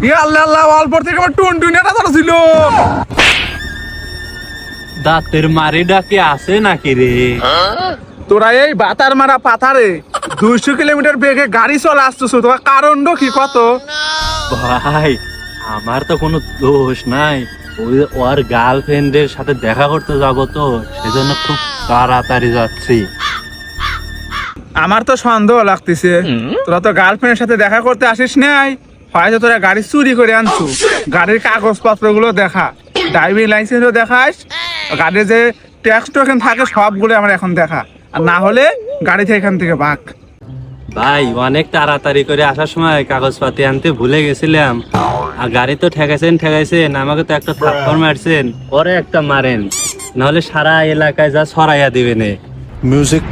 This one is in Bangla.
ইয়া আল্লাহ আল্লাহ, অল্প থেকে আমার টুনটুনিটা ধরা ছিল। দাঁতের মারি ডাকি আছে নাকি রে? তোরা এই বাতার মারা পাথারে 200 কিলোমিটার বেগে গাড়ি চলে আসতেছ, তোমার কারণটা কি কত? ভাই আমার তো কোনো দোষ নাই, ওই ওর গার্লফ্রেন্ডের সাথে দেখা করতে যাবো তো, সেজন্য খুব তাড়াতাড়ি যাচ্ছি। আমার তো সন্দেহ লাগতেছে, তোরা তো গার্লফ্রেন্ডের সাথে দেখা করতে আসিস নাই, হয়তো তোরা গাড়ি চুরি করে আনছো। গাড়ির কাগজপত্র গুলো দেখা, ড্রাইভিং লাইসেন্সও দেখাস, গাড়ির যে ট্যাক্স টোকেন থাকে সবগুলো আমার এখন দেখা, আর না হলে গাড়ি থেকে এখান থেকে ভাগ। ভাই অনেক তাড়াতাড়ি করে আসার সময় কাগজপাতি আনতে ভুলে গেছিলাম, আর গাড়ি তো ঠেকাইছেন, আমাকে তো একটা থাপ্পড় মারছেন, পরে একটা মারেন, নাহলে সারা এলাকায় যা ছড়াইয়া দিবেন। Music.